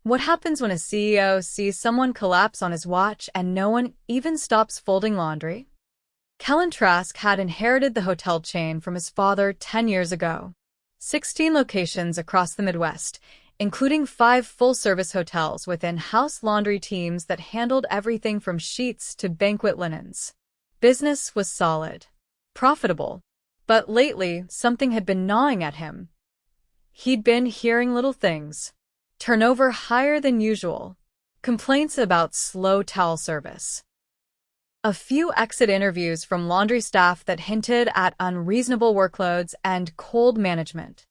What happens when a CEO sees someone collapse on his watch and no one even stops folding laundry? Kellan Trask had inherited the hotel chain from his father 10 years ago. 16 locations across the Midwest, including 5 full-service hotels with in-house laundry teams that handled everything from sheets to banquet linens. Business was solid, profitable, but lately something had been gnawing at him. He'd been hearing little things. Turnover higher than usual. Complaints about slow towel service. A few exit interviews from laundry staff that hinted at unreasonable workloads and cold management.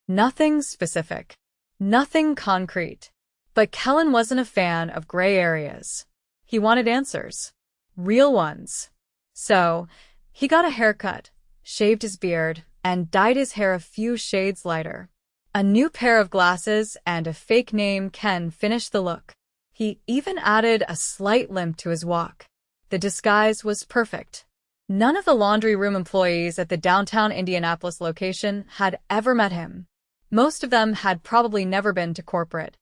Nothing specific. Nothing concrete. But Kellan wasn't a fan of gray areas. He wanted answers. Real ones. So, he got a haircut, shaved his beard, and dyed his hair a few shades lighter. A new pair of glasses and a fake name Ken finished the look. He even added a slight limp to his walk. The disguise was perfect. None of the laundry room employees at the downtown Indianapolis location had ever met him. Most of them had probably never been to corporate.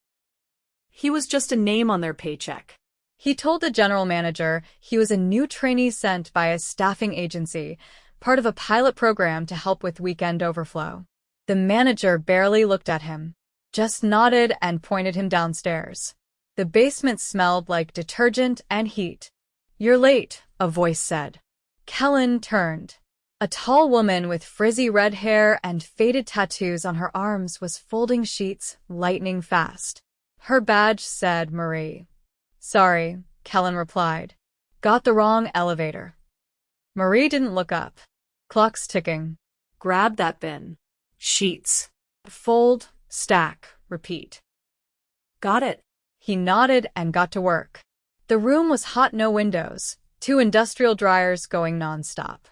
He was just a name on their paycheck. He told the general manager he was a new trainee sent by a staffing agency, part of a pilot program to help with weekend overflow. The manager barely looked at him, just nodded and pointed him downstairs. The basement smelled like detergent and heat. "You're late," a voice said. Kellan turned. A tall woman with frizzy red hair and faded tattoos on her arms was folding sheets lightning fast. Her badge said Marie. "Sorry," Kellan replied. "Got the wrong elevator." Marie didn't look up. "Clock's ticking." Grab that bin. Sheets. Fold, stack, repeat. Got it. He nodded and got to work. The room was hot, no windows, 2 industrial dryers going nonstop.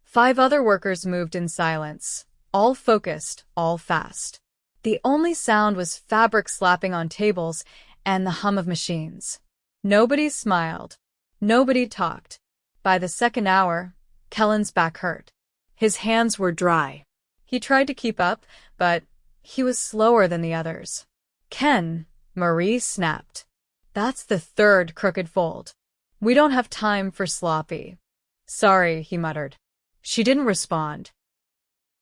5 other workers moved in silence, all focused, all fast. The only sound was fabric slapping on tables and the hum of machines. Nobody smiled. Nobody talked. By the second hour, Kellan's back hurt. His hands were dry. He tried to keep up, but he was slower than the others. "Ken," Marie snapped. "That's the 3rd crooked fold. We don't have time for sloppy." "Sorry," he muttered. She didn't respond.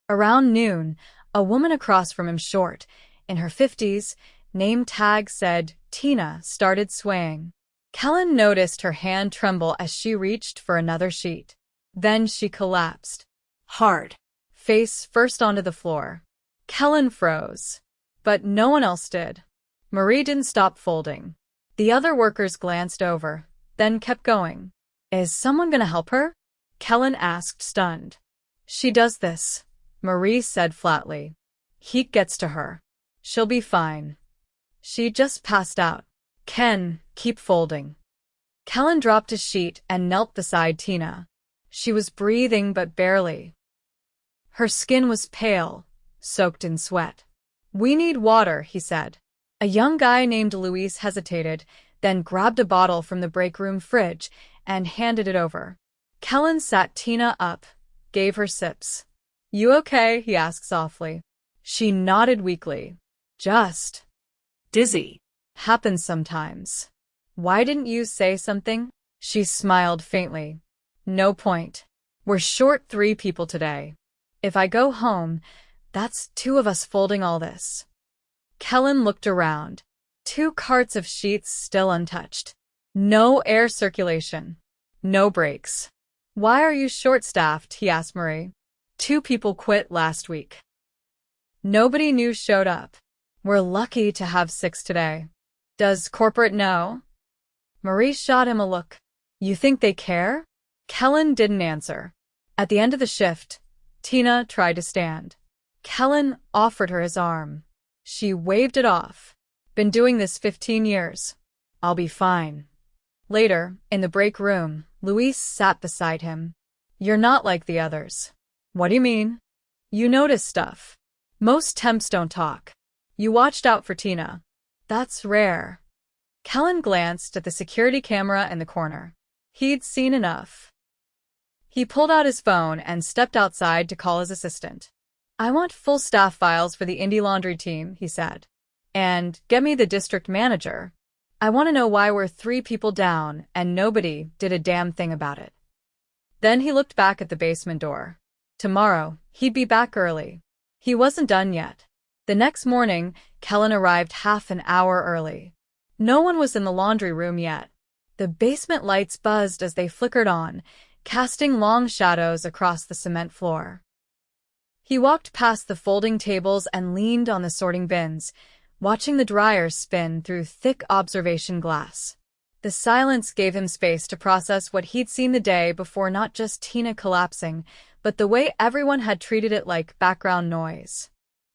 Around noon, a woman across from him, short, in her 50s, name tag said Tina, started swaying. Kellan noticed her hand tremble as she reached for another sheet. Then she collapsed. Hard. Face first onto the floor. Kellan froze. But no one else did. Marie didn't stop folding. The other workers glanced over, then kept going. "Is someone gonna help her?" Kellan asked, stunned. "She does this," Marie said flatly. "Heat gets to her. She'll be fine. She just passed out." "Ken, keep folding." Kellan dropped a sheet and knelt beside Tina. She was breathing but barely. Her skin was pale, soaked in sweat. "We need water," he said. A young guy named Luis hesitated, then grabbed a bottle from the break room fridge and handed it over. Kellan sat Tina up, gave her sips. "You okay?" he asked softly. She nodded weakly. "Just dizzy. Happens sometimes." "Why didn't you say something?" She smiled faintly. "No point. We're short 3 people today. If I go home, that's 2 of us folding all this." Kellan looked around. 2 carts of sheets still untouched. No air circulation. No breaks. "Why are you short-staffed?" he asked Marie. 2 people quit last week. Nobody new showed up. We're lucky to have 6 today. Does corporate know? Marie shot him a look. "You think they care?" Kellan didn't answer. At the end of the shift, Tina tried to stand. Kellan offered her his arm. She waved it off. "Been doing this 15 years. I'll be fine." Later, in the break room, Luis sat beside him. "You're not like the others." "What do you mean?" "You notice stuff. Most temps don't talk. You watched out for Tina. That's rare." Kellan glanced at the security camera in the corner. He'd seen enough. He pulled out his phone and stepped outside to call his assistant. "I want full staff files for the Indy laundry team," he said. And get me the district manager. I want to know why we're 3 people down and nobody did a damn thing about it. Then he looked back at the basement door. Tomorrow, he'd be back early. He wasn't done yet. The next morning, Kellan arrived half an hour early. No one was in the laundry room yet. The basement lights buzzed as they flickered on, casting long shadows across the cement floor. He walked past the folding tables and leaned on the sorting bins, watching the dryers spin through thick observation glass. The silence gave him space to process what he'd seen the day before, not just Tina collapsing, but the way everyone had treated it like background noise.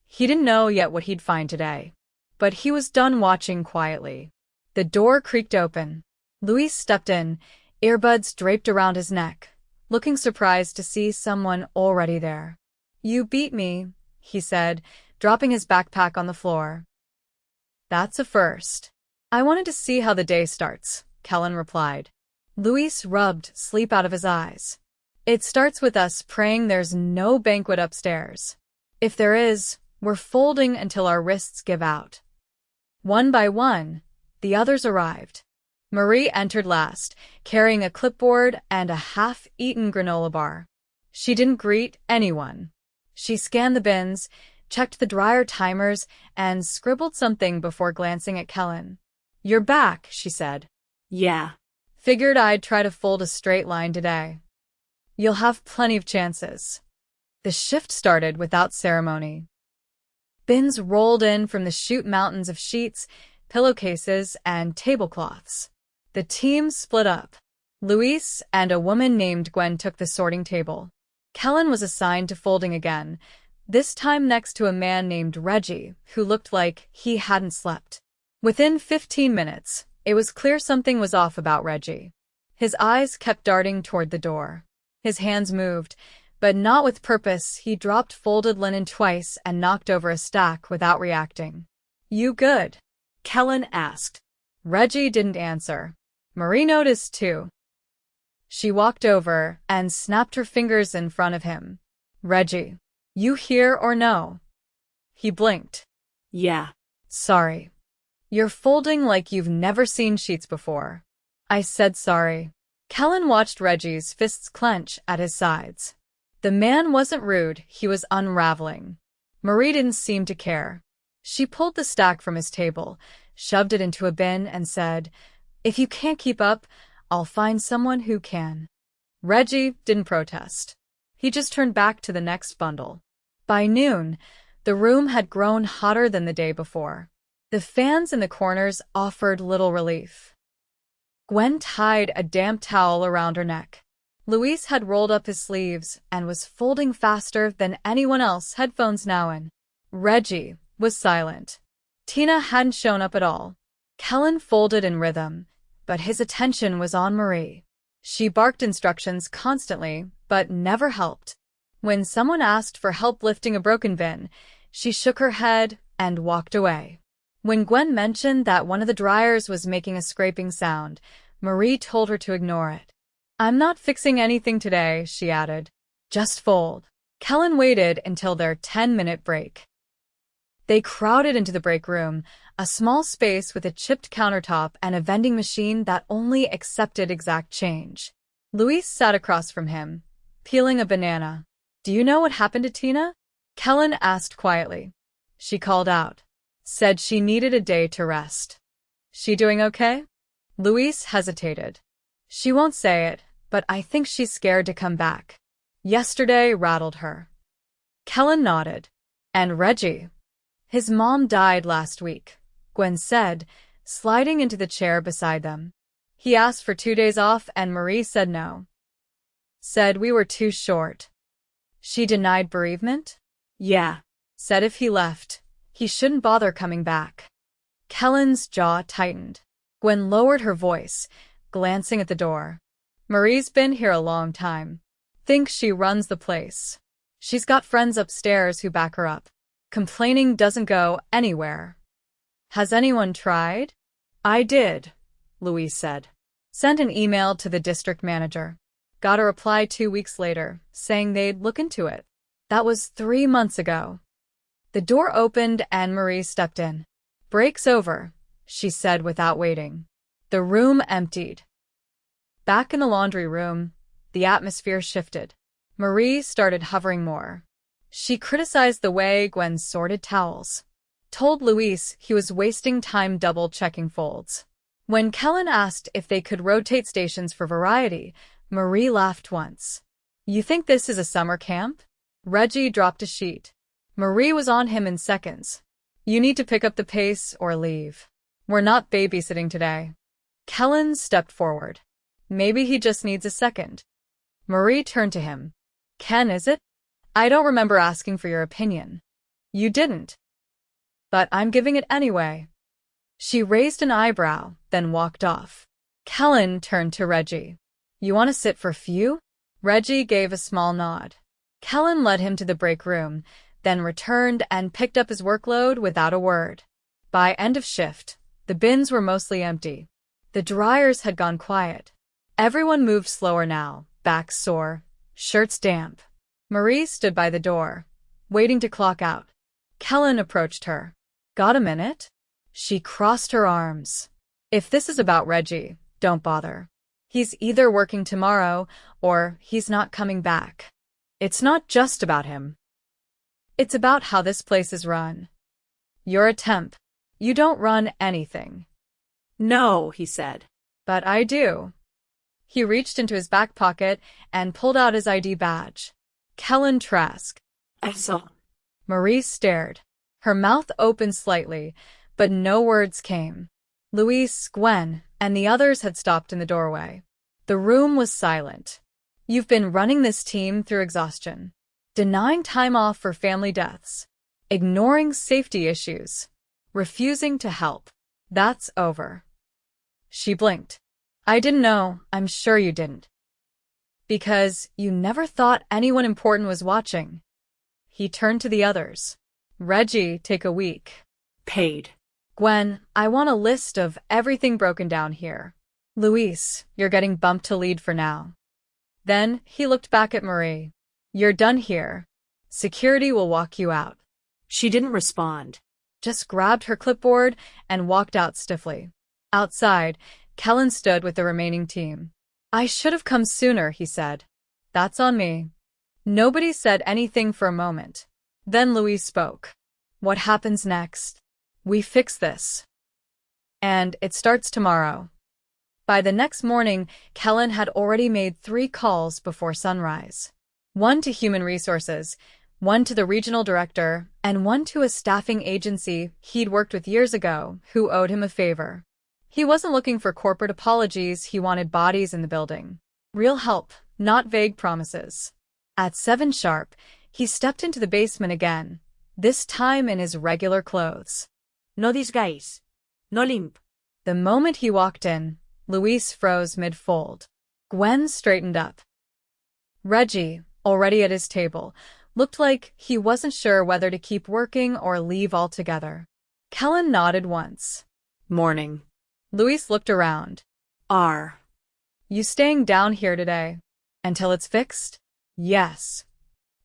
He didn't know yet what he'd find today, but he was done watching quietly. The door creaked open. Luis stepped in, earbuds draped around his neck, looking surprised to see someone already there. "You beat me," he said, dropping his backpack on the floor. "That's a first. I wanted to see how the day starts," Kellan replied. Luis rubbed sleep out of his eyes. "It starts with us praying there's no banquet upstairs. If there is, we're folding until our wrists give out." One by one, the others arrived. Marie entered last, carrying a clipboard and a half-eaten granola bar. She didn't greet anyone. She scanned the bins, checked the dryer timers, and scribbled something before glancing at Kellan. "You're back," she said. Yeah. "Figured I'd try to fold a straight line today. You'll have plenty of chances." The shift started without ceremony. Bins rolled in from the chute mountains of sheets, pillowcases, and tablecloths. The team split up. Luis and a woman named Gwen took the sorting table. Kellan was assigned to folding again, this time next to a man named Reggie, who looked like he hadn't slept. Within 15 minutes, it was clear something was off about Reggie. His eyes kept darting toward the door. His hands moved, but not with purpose. He dropped folded linen twice and knocked over a stack without reacting. "You good?" Kellan asked. Reggie didn't answer. Marie noticed too. She walked over and snapped her fingers in front of him. "Reggie, you here or no?" He blinked. Yeah. "Sorry. You're folding like you've never seen sheets before." "I said sorry." Kellan watched Reggie's fists clench at his sides. The man wasn't rude, he was unraveling. Marie didn't seem to care. She pulled the stack from his table, shoved it into a bin, and said, "If you can't keep up, I'll find someone who can." Reggie didn't protest. He just turned back to the next bundle. By noon, the room had grown hotter than the day before. The fans in the corners offered little relief. Gwen tied a damp towel around her neck. Luis had rolled up his sleeves and was folding faster than anyone else, headphones now in. Reggie was silent. Tina hadn't shown up at all. Kellan folded in rhythm, but his attention was on Marie. She barked instructions constantly, but never helped. When someone asked for help lifting a broken bin, she shook her head and walked away. When Gwen mentioned that one of the dryers was making a scraping sound, Marie told her to ignore it. "I'm not fixing anything today," she added. "Just fold." Kellan waited until their 10-minute break. They crowded into the break room, a small space with a chipped countertop and a vending machine that only accepted exact change. Luis sat across from him, peeling a banana. "Do you know what happened to Tina?" Kellan asked quietly. "She called out. Said she needed a day to rest." "She doing okay?" Luis hesitated. "She won't say it, but I think she's scared to come back. Yesterday rattled her." Kellan nodded. "And Reggie?" "His mom died last week," Gwen said, sliding into the chair beside them. "He asked for 2 days off and Marie said no. Said we were too short." "She denied bereavement?" Yeah. "Said if he left, he shouldn't bother coming back." Kellan's jaw tightened. Gwen lowered her voice, glancing at the door. "Marie's been here a long time. Think she runs the place. She's got friends upstairs who back her up. Complaining doesn't go anywhere." "Has anyone tried?" "I did," Luis said. "Sent an email to the district manager. Got a reply 2 weeks later, saying they'd look into it. That was 3 months ago." The door opened and Marie stepped in. "Break's over," she said without waiting. The room emptied. Back in the laundry room, the atmosphere shifted. Marie started hovering more. She criticized the way Gwen sorted towels, told Luis he was wasting time double-checking folds. When Kellan asked if they could rotate stations for variety, Marie laughed once. "You think this is a summer camp?" Reggie dropped a sheet. Marie was on him in seconds. "You need to pick up the pace or leave. We're not babysitting today." Kellan stepped forward. "Maybe he just needs a second." Marie turned to him. "Ken, is it? I don't remember asking for your opinion." "You didn't. But I'm giving it anyway." She raised an eyebrow, then walked off. Kellan turned to Reggie. "You want to sit for a few?" Reggie gave a small nod. Kellan led him to the break room, then returned and picked up his workload without a word. By end of shift, the bins were mostly empty. The dryers had gone quiet. Everyone moved slower now, backs sore, shirts damp. Marie stood by the door, waiting to clock out. Kellan approached her. "Got a minute?" She crossed her arms. "If this is about Reggie, don't bother. He's either working tomorrow or he's not coming back. It's not just about him. It's about how this place is run. You're a temp. You don't run anything." "No," he said. "But I do." He reached into his back pocket and pulled out his ID badge. Kellan Trask. "I saw." Marie stared. Her mouth opened slightly, but no words came. Luis, Gwen, and the others had stopped in the doorway. The room was silent. "You've been running this team through exhaustion. Denying time off for family deaths. Ignoring safety issues. Refusing to help. That's over." She blinked. "I didn't know. I'm sure you didn't. Because you never thought anyone important was watching." He turned to the others. "Reggie, take a week." "Paid." "Gwen, I want a list of everything broken down here." "Luis, you're getting bumped to lead for now." Then he looked back at Marie. "You're done here. Security will walk you out." She didn't respond. Just grabbed her clipboard and walked out stiffly. Outside, Kellan stood with the remaining team. "I should have come sooner," he said. "That's on me." Nobody said anything for a moment. Then Luis spoke. "What happens next? We fix this. And it starts tomorrow." By the next morning, Kellan had already made 3 calls before sunrise. One to Human Resources, one to the regional director, and one to a staffing agency he'd worked with years ago who owed him a favor. He wasn't looking for corporate apologies, he wanted bodies in the building. Real help, not vague promises. At 7 sharp, he stepped into the basement again, this time in his regular clothes. "No disguise. No limp." The moment he walked in, Luis froze mid-fold. Gwen straightened up. Reggie, already at his table, looked like he wasn't sure whether to keep working or leave altogether. Kellan nodded once. "Morning." Luis looked around. "R. You staying down here today? Until it's fixed?" "Yes."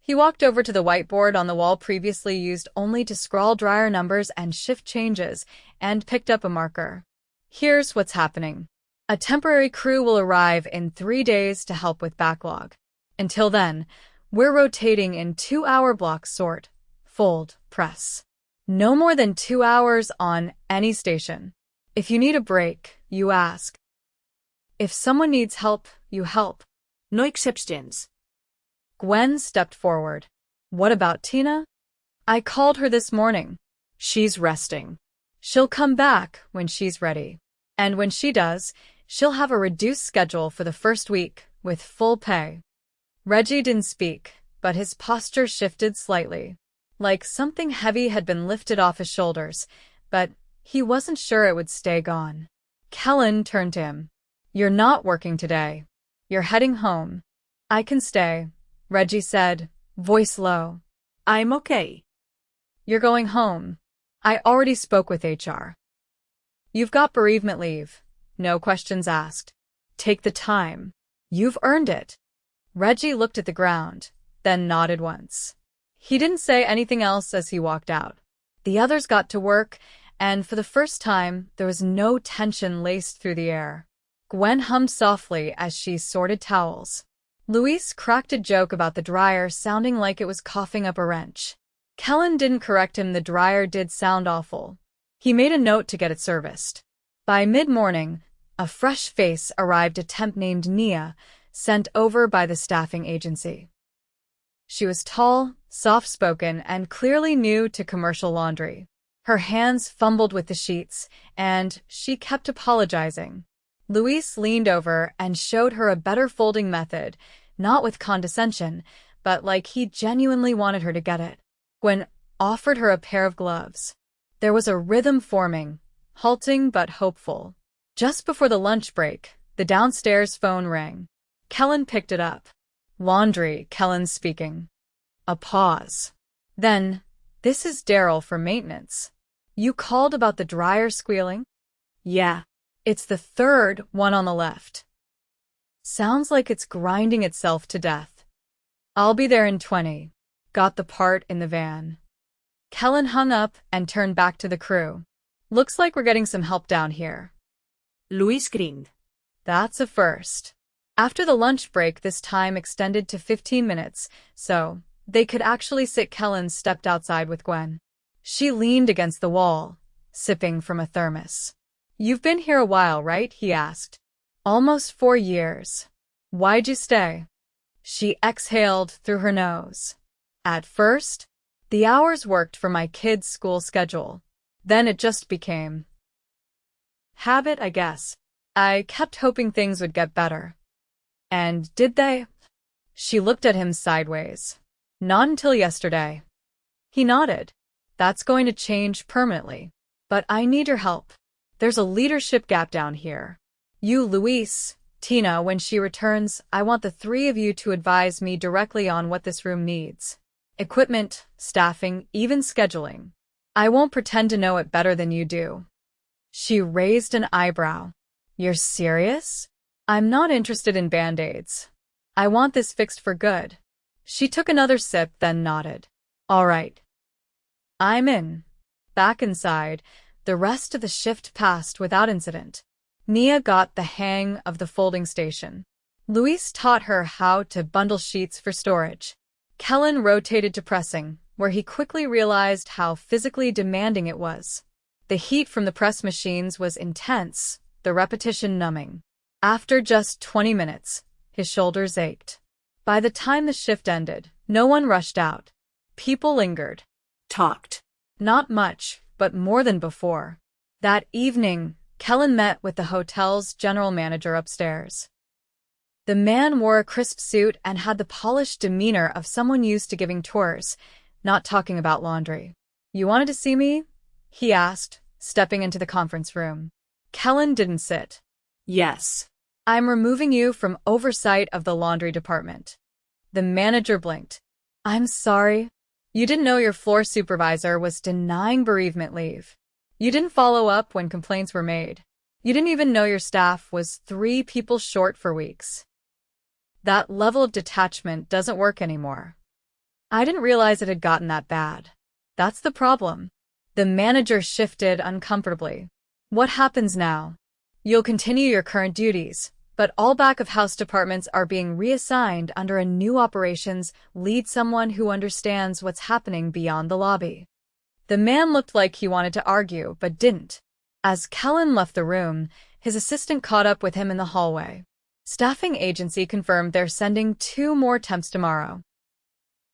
He walked over to the whiteboard on the wall previously used only to scrawl dryer numbers and shift changes, and picked up a marker. "Here's what's happening. A temporary crew will arrive in 3 days to help with backlog. Until then, we're rotating in 2-hour blocks: sort, fold, press. No more than 2 hours on any station. If you need a break, you ask. If someone needs help, you help. No exceptions." Gwen stepped forward. "What about Tina?" "I called her this morning. She's resting. She'll come back when she's ready. And when she does, she'll have a reduced schedule for the first week, with full pay." Reggie didn't speak, but his posture shifted slightly. Like something heavy had been lifted off his shoulders, but he wasn't sure it would stay gone. Kellan turned to him. "You're not working today. You're heading home." "I can stay," Reggie said, voice low. "I'm okay." "You're going home. I already spoke with HR. You've got bereavement leave. No questions asked. Take the time. You've earned it." Reggie looked at the ground, then nodded once. He didn't say anything else as he walked out. The others got to work, and for the first time, there was no tension laced through the air. Gwen hummed softly as she sorted towels. Luis cracked a joke about the dryer sounding like it was coughing up a wrench. Kellan didn't correct him, the dryer did sound awful. He made a note to get it serviced. By mid-morning, a fresh face arrived, a temp named Nia, sent over by the staffing agency. She was tall, soft-spoken, and clearly new to commercial laundry. Her hands fumbled with the sheets, and she kept apologizing. Luis leaned over and showed her a better folding method, not with condescension, but like he genuinely wanted her to get it. Gwen offered her a pair of gloves. There was a rhythm forming, halting but hopeful. Just before the lunch break, the downstairs phone rang. Kellan picked it up. Laundry, Kellan speaking. A pause. Then, this is Daryl for maintenance. You called about the dryer squealing? Yeah. It's the third one on the left. Sounds like it's grinding itself to death. I'll be there in 20. Got the part in the van. Kellan hung up and turned back to the crew. Looks like we're getting some help down here. Luis grinned. That's a first. After the lunch break, this time extended to 15 minutes, so they could actually sit. Kellan stepped outside with Gwen. She leaned against the wall, sipping from a thermos. You've been here a while, right? He asked. Almost 4 years. Why'd you stay? She exhaled through her nose. At first, the hours worked for my kids' school schedule. Then it just became habit, I guess. I kept hoping things would get better. And did they? She looked at him sideways. Not until yesterday. He nodded. That's going to change permanently. But I need your help. There's a leadership gap down here. You, Luis, Tina, when she returns, I want the three of you to advise me directly on what this room needs. Equipment, staffing, even scheduling. I won't pretend to know it better than you do. She raised an eyebrow. You're serious? I'm not interested in band-aids. I want this fixed for good. She took another sip, then nodded. All right. I'm in. Back inside, the rest of the shift passed without incident. Nia got the hang of the folding station. Luis taught her how to bundle sheets for storage. Kellan rotated to pressing, where he quickly realized how physically demanding it was. The heat from the press machines was intense, the repetition numbing. After just 20 minutes, his shoulders ached. By the time the shift ended, no one rushed out. People lingered. Talked. Not much, but more than before. That evening, Kellan met with the hotel's general manager upstairs. The man wore a crisp suit and had the polished demeanor of someone used to giving tours, not talking about laundry. You wanted to see me? He asked, stepping into the conference room. Kellan didn't sit. Yes. I'm removing you from oversight of the laundry department. The manager blinked. I'm sorry. You didn't know your floor supervisor was denying bereavement leave. You didn't follow up when complaints were made. You didn't even know your staff was 3 people short for weeks. That level of detachment doesn't work anymore. I didn't realize it had gotten that bad. That's the problem. The manager shifted uncomfortably. What happens now? You'll continue your current duties, but all back-of-house departments are being reassigned under a new operations lead, someone who understands what's happening beyond the lobby. The man looked like he wanted to argue, but didn't. As Kellan left the room, his assistant caught up with him in the hallway. Staffing agency confirmed they're sending 2 more temps tomorrow.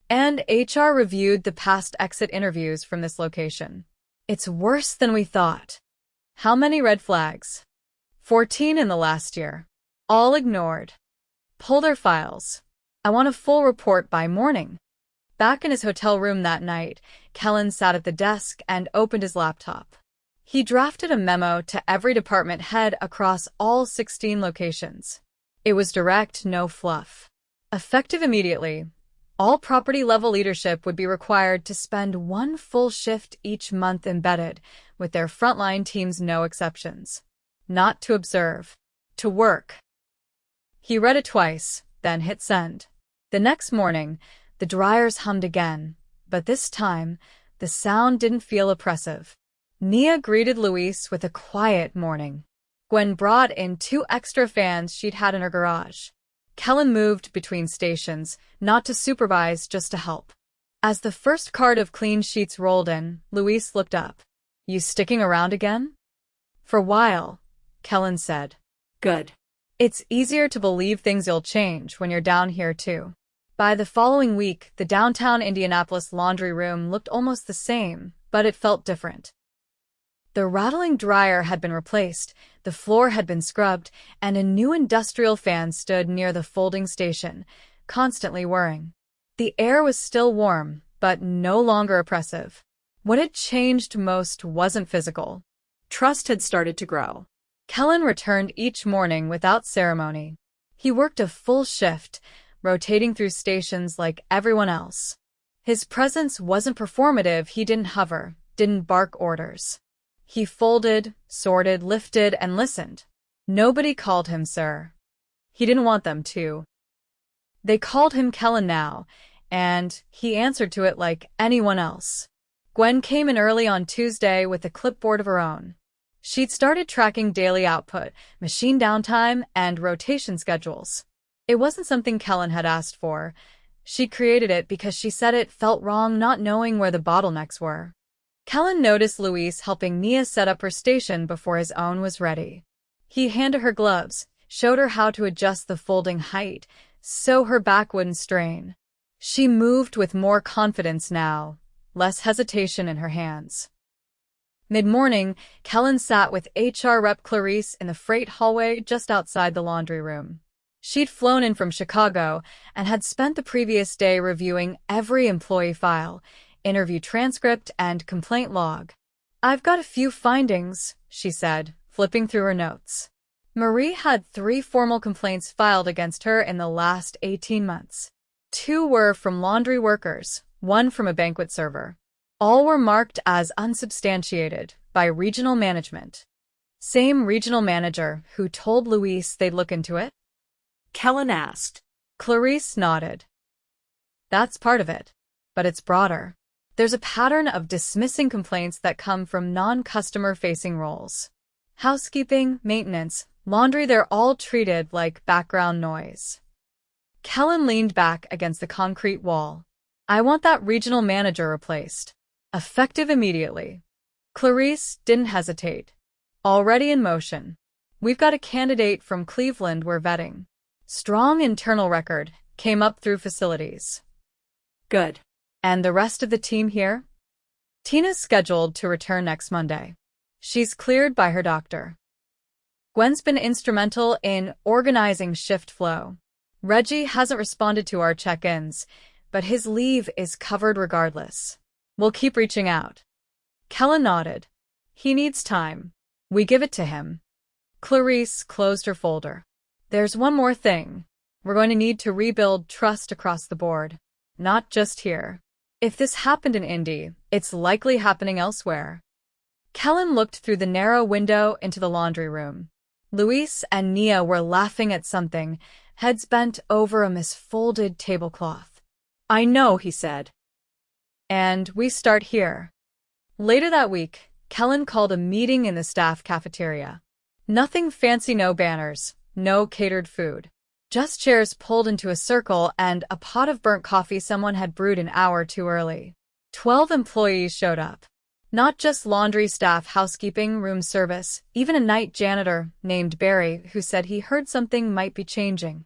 And HR reviewed the past exit interviews from this location. It's worse than we thought. How many red flags? 14 in the last year. All ignored. Pull their files. I want a full report by morning. Back in his hotel room that night, Kellan sat at the desk and opened his laptop. He drafted a memo to every department head across all 16 locations. It was direct, no fluff. Effective immediately, all property-level leadership would be required to spend 1 full shift each month embedded, with their frontline teams no exceptions. Not to observe. To work. He read it twice, then hit send. The next morning, the dryers hummed again, but this time, the sound didn't feel oppressive. Nia greeted Luis with a quiet morning. Gwen brought in 2 extra fans she'd had in her garage. Kellan moved between stations, not to supervise, just to help. As the first cart of clean sheets rolled in, Luis looked up. "You sticking around again?" "For a while," Kellan said. Good. "It's easier to believe things will change when you're down here too." By the following week, the downtown Indianapolis laundry room looked almost the same, but it felt different. The rattling dryer had been replaced, the floor had been scrubbed, and a new industrial fan stood near the folding station, constantly whirring. The air was still warm, but no longer oppressive. What had changed most wasn't physical. Trust had started to grow. Kellan returned each morning without ceremony. He worked a full shift, rotating through stations like everyone else. His presence wasn't performative. He didn't hover, didn't bark orders. He folded, sorted, lifted, and listened. Nobody called him sir. He didn't want them to. They called him Kellan now, and he answered to it like anyone else. Gwen came in early on Tuesday with a clipboard of her own. She'd started tracking daily output, machine downtime, and rotation schedules. It wasn't something Kellan had asked for. She created it because she said it felt wrong not knowing where the bottlenecks were. Kellan noticed Luis helping Nia set up her station before his own was ready. He handed her gloves, showed her how to adjust the folding height, so her back wouldn't strain. She moved with more confidence now, less hesitation in her hands. Mid-morning, Kellan sat with HR rep Clarice in the freight hallway just outside the laundry room. She'd flown in from Chicago and had spent the previous day reviewing every employee file, interview transcript, and complaint log. "I've got a few findings," she said, flipping through her notes. Marie had 3 formal complaints filed against her in the last 18 months. 2 were from laundry workers, 1 from a banquet server. All were marked as unsubstantiated by regional management. Same regional manager who told Luis they'd look into it? Kellan asked. Clarice nodded. That's part of it, but it's broader. There's a pattern of dismissing complaints that come from non-customer-facing roles. Housekeeping, maintenance, laundry, they're all treated like background noise. Kellan leaned back against the concrete wall. "I want that regional manager replaced. Effective immediately." Clarice didn't hesitate. "Already in motion. We've got a candidate from Cleveland we're vetting. Strong internal record, came up through facilities." Good. "And the rest of the team here?" "Tina's scheduled to return next Monday. She's cleared by her doctor." Gwen's been instrumental in organizing shift flow. Reggie hasn't responded to our check-ins, but his leave is covered regardless. We'll keep reaching out. Kellan nodded. "He needs time. We give it to him." Clarice closed her folder. "There's one more thing. We're going to need to rebuild trust across the board, not just here. If this happened in Indy, it's likely happening elsewhere." Kellan looked through the narrow window into the laundry room. Luis and Nia were laughing at something, heads bent over a misfolded tablecloth. "I know," he said. "And we start here." Later that week, Kellan called a meeting in the staff cafeteria. Nothing fancy, no banners, no catered food. Just chairs pulled into a circle and a pot of burnt coffee someone had brewed an hour too early. 12 employees showed up. Not just laundry staff, housekeeping, room service, even a night janitor named Barry who said he heard something might be changing.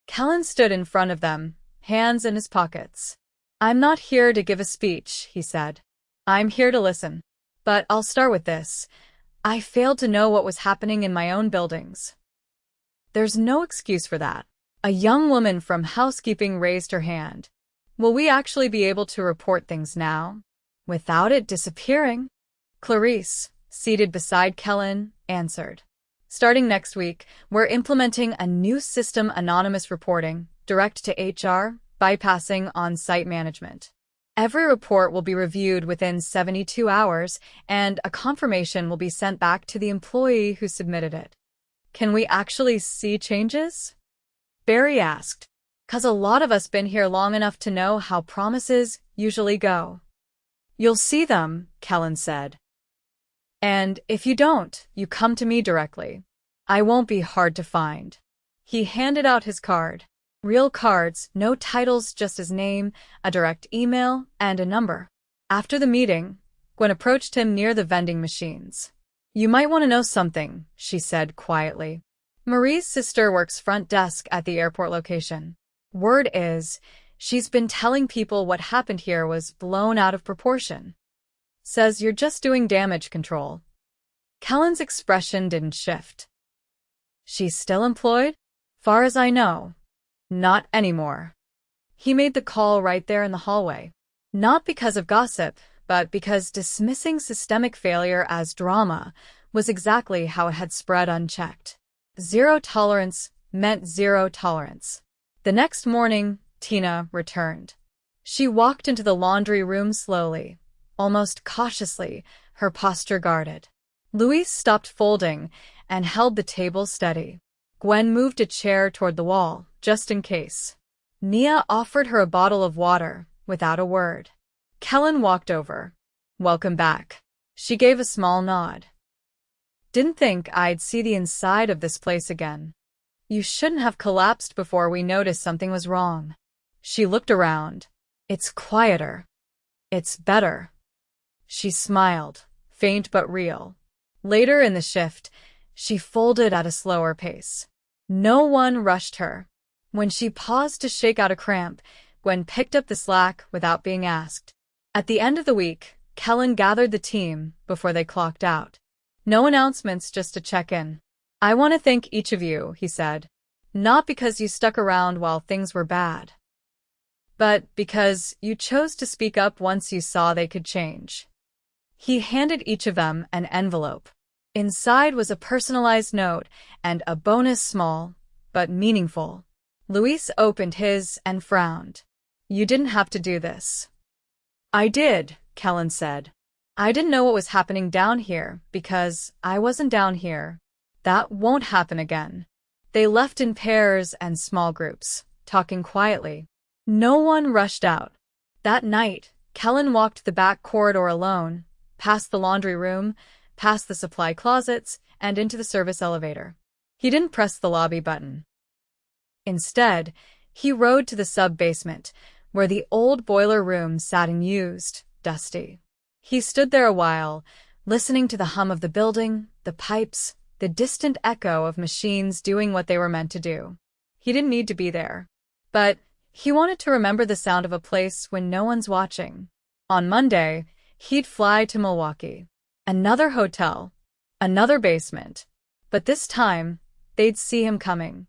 Kellan stood in front of them, hands in his pockets. "I'm not here to give a speech," he said. "I'm here to listen. But I'll start with this. I failed to know what was happening in my own buildings." "There's no excuse for that." A young woman from housekeeping raised her hand. "Will we actually be able to report things now, without it disappearing?" Clarice, seated beside Kellan, answered. "Starting next week, we're implementing a new system, anonymous reporting, direct to HR, bypassing on-site management. Every report will be reviewed within 72 hours, and a confirmation will be sent back to the employee who submitted it." "Can we actually see changes?" Barry asked. "'Cause a lot of us been here long enough to know how promises usually go." "You'll see them," Kellan said. And if you don't, you come to me directly. I won't be hard to find. He handed out his card. Real cards, no titles, just his name, a direct email, and a number. After the meeting, Gwen approached him near the vending machines. You might want to know something, she said quietly. Marie's sister works front desk at the airport location. Word is, she's been telling people what happened here was blown out of proportion. Says you're just doing damage control. Kellan's expression didn't shift. She's still employed? Far as I know. Not anymore. He made the call right there in the hallway. Not because of gossip, but because dismissing systemic failure as drama was exactly how it had spread unchecked. Zero tolerance meant zero tolerance. The next morning, Tina returned. She walked into the laundry room slowly, almost cautiously, her posture guarded. Louise stopped folding and held the table steady. Gwen moved a chair toward the wall, just in case. Nia offered her a bottle of water, without a word. Kellan walked over. Welcome back. She gave a small nod. Didn't think I'd see the inside of this place again. You shouldn't have collapsed before we noticed something was wrong. She looked around. It's quieter. It's better. She smiled, faint but real. Later in the shift, she folded at a slower pace. No one rushed her. When she paused to shake out a cramp, Gwen picked up the slack without being asked. At the end of the week, Kellan gathered the team before they clocked out. No announcements, just a check-in. I want to thank each of you, he said. Not because you stuck around while things were bad, but because you chose to speak up once you saw they could change. He handed each of them an envelope. Inside was a personalized note and a bonus, small but meaningful. Louise opened his and frowned. You didn't have to do this. I did, Kellan said. I didn't know what was happening down here because I wasn't down here. That won't happen again. They left in pairs and small groups, talking quietly. No one rushed out. That night, Kellan walked the back corridor alone, past the laundry room, past the supply closets, and into the service elevator. He didn't press the lobby button. Instead, he rode to the sub-basement, where the old boiler room sat unused, dusty. He stood there a while, listening to the hum of the building, the pipes, the distant echo of machines doing what they were meant to do. He didn't need to be there. But he wanted to remember the sound of a place when no one's watching. On Monday, he'd fly to Milwaukee. Another hotel, another basement. But this time, they'd see him coming.